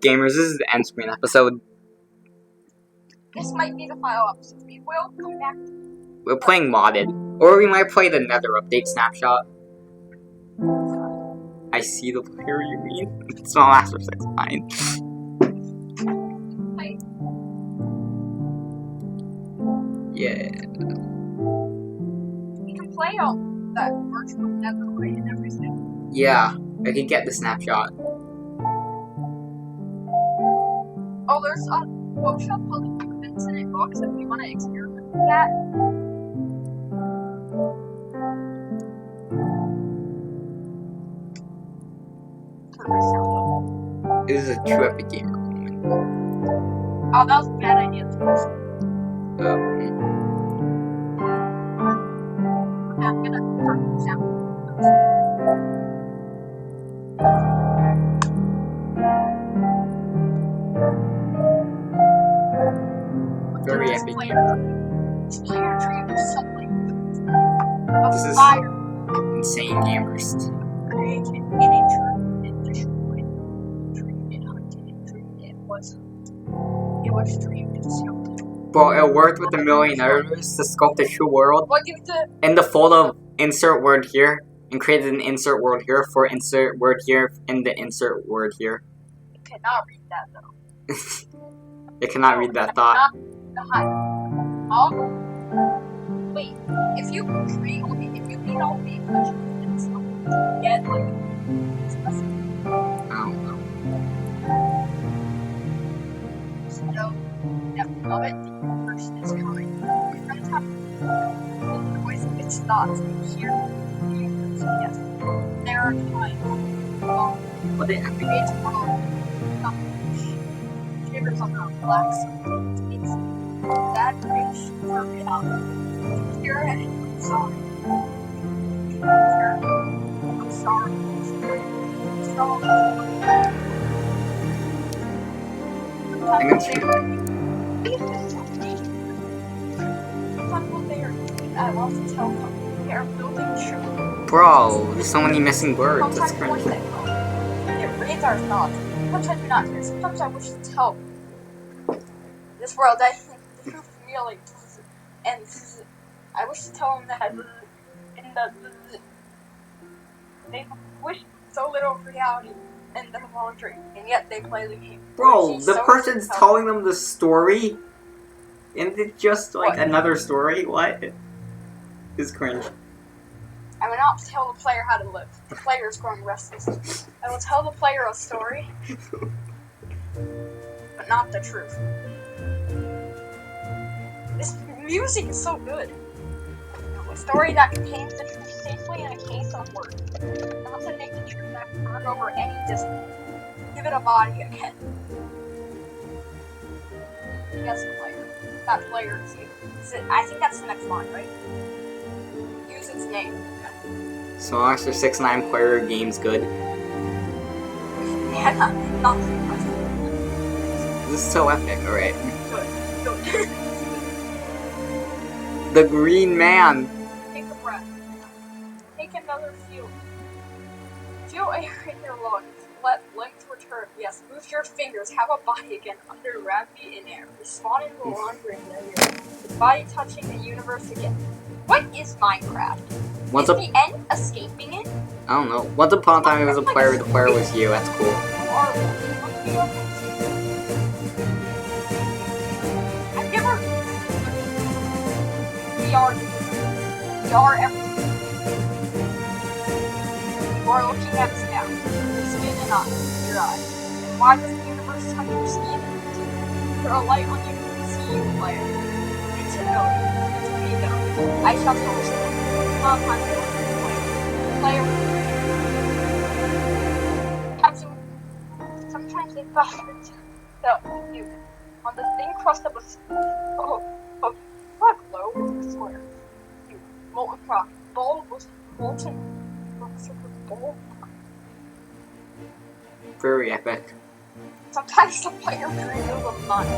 gamers, this is the end screen episode. This might be the final episode. We will come back. We're playing modded. Or we might play the Nether update snapshot. I see the player you mean. It's not Master 69. Wait. Yeah. We can play on that virtual Nether right and everything. Yeah, I can get the snapshot. Oh, there's a bookshop called Infinite Books if we want to experiment with that. Turn my sound up. This is a true epic gamer moment. Oh, that was a bad idea. I'm gonna turn the sound Very This epic. This player tree was something. This A is- fire Insane gamers. created in a tree and destroyed. Dreamed and hunted and dreamed it was dreamed and sealed. Bro, it worked with the millionaires to sculpt the true world. What gives the In the fold of insert word here, and created an insert word here for insert word here in the insert word here. you cannot read that though. It cannot read that thought. Wait, if you read all the English and stuff, you get like I don't know. so depth of it, the universe is coming. Your friends have the noise of its thoughts and hear the universe, yes. There are times What the epic? it's wrong. Shivers on our black takes that bridge for it up. Hear it and I'm sorry. I'm sorry. I love to tell them they are building sugar. Bro, there's so many missing words. That's Sometimes crazy. it reads our thoughts. Sometimes we're not here. Sometimes I wish to tell this world I think really and I wish to tell them that they wish so little of reality and the whole dream, and yet they play the game. Bro, She's the so person's intelligent. telling them the story. Isn't it just like What? another story? What? It's cringe. I will not tell the player how to live. The player is growing restless. I will tell the player a story, but not the truth. This music is so good. A story that contains the truth safely in a case of words. Not to make the truth that can run over any distance. Give it a body again. Yes, the player. That player is you. I think that's the next line, right? Use its name. So Master 69 player game's good. Yeah, not the question. This is so epic, alright. Good. The Green Man. Take a breath. Take another feel. Feel air in your lungs. Let length return. Yes, move your fingers. Have a body again under gravity in air. Respawn in the longer in the air. The body touching the universe again. What is Minecraft? Once Is a the end escaping it? I don't know. Once upon a time, it was a player. The player was you. That's cool. Or I've never. We are everything. You are looking at us now. Your skin and your eyes. And why does the universe touch your skin? There are light on you to see you, player. And to know you. And to be known. I shall tell you. Not my player. Sometimes they thought that you on the thin crust of a rock glow square. You molten rock. Bowl was molten bowl. Very epic. Sometimes the player dreams of a mind.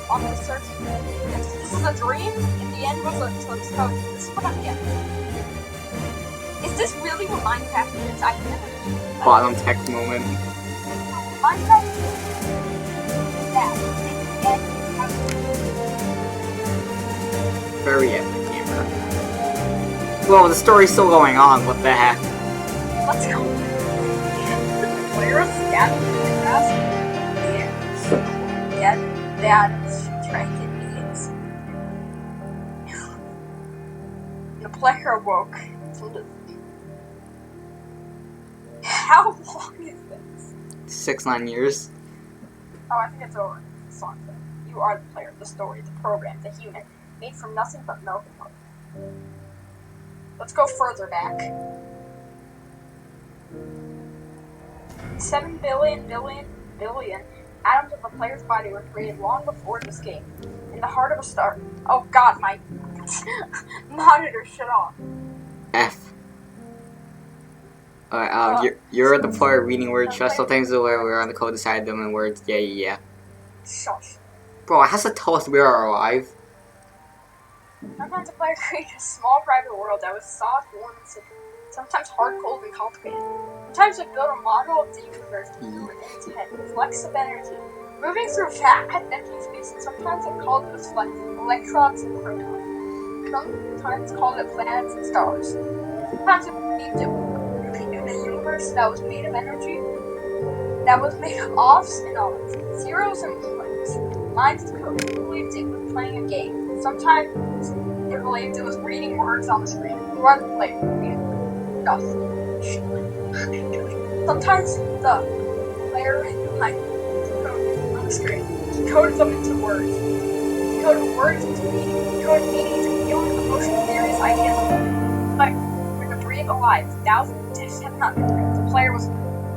On the search. If this is a dream, in the end was a this is what I'm getting. Is this really what Minecraft is? I've never Bottom text moment. Minecraft is that. Very epic gamer. Whoa, the story's still going on. What the heck? Let's go. The player stabbed in the grass. Yeah, that's dragon beings. The player awoke from the. How long is this? 6-9 years. Oh, I think it's over. Song thing. You are the player, the story, the program, the human, made from nothing but milk and hope. Let's go further back. 7 billion atoms of a player's body were created long before this game. In the heart of a star. Oh god, my monitor shut off. F. Alright, you're the player reading words. Trust sometimes the way we're on the code beside them in words. Yeah. Shush. Bro, it has to tell us we are alive. Sometimes a player created a small private world that was soft, warm, and simple. Sometimes hard, cold, and complicated. Sometimes it built a model of the universe within its head, flecks of energy, moving through vast empty space. And sometimes it called it electrons and protons. Sometimes called it planets and stars. Sometimes it believed it in a universe that was made of energy, that was made of offs and ons, zeros and ones, lines of code. It believed it was playing a game. Sometimes it believed it was reading words on the screen. You are the player. Stuff. Sometimes the player behind the code on the screen. He coded them into words. He coded words into meaning. He coded meanings and feelings, emotions, theories, ideas. But when to breathe alive, thousands of deaths have not been real. The player was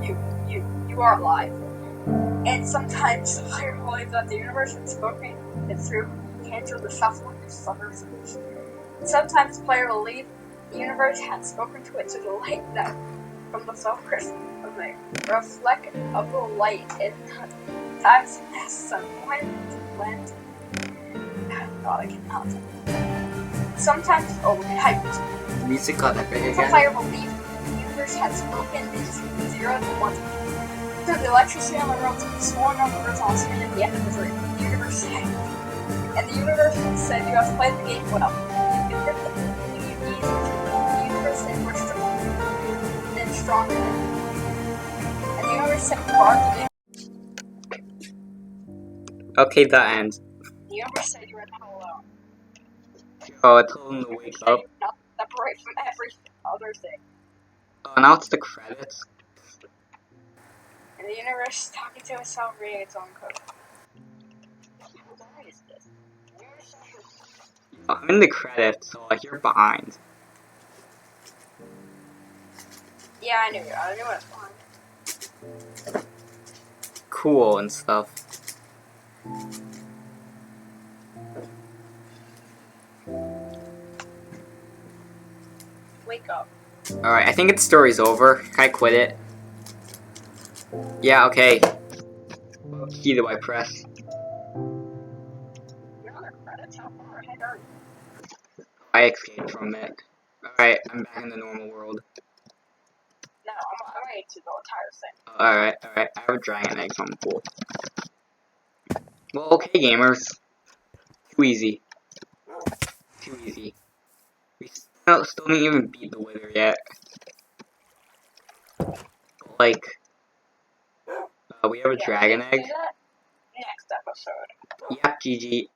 you are alive. And sometimes the player believes that the universe had spoken it through cancer the shuffling of summers. And sometimes the player believed the universe had spoken to it through the light that from the surface of the reflect of the light in times as sun went. God, I cannot. Sometimes hyped. Music got epic The again. player believed the universe had spoken in zeros and ones. Through the electricity on the roads, swirling on the words on the screen at the end of the dream. The universe said, and the universe said you have played the game well. You did everything you need. The universe said we're stronger and stronger. And the universe said you are the game. Okay, that ends. The universe said you are not alone. Oh, I told him to wake up. Not separate from every other thing. Oh, now it's the credits. And the universe is talking to itself, reading its own code. Why is this? I'm in the credits, so you're behind. Yeah, I knew it was fine. Cool and stuff. Wake up. Alright, I think its story's over. Can I quit it? Yeah, okay. What key do I press? You're on the credits? How far ahead are you? I escaped from it. Alright, I'm back in the normal world. No, I'm ready to the entire thing. Alright. I have a dragon egg, something cool. Well, okay, gamers. Too easy. We still didn't even beat the wither yet. Like, we have a dragon egg. Do that next episode. Yep, GG.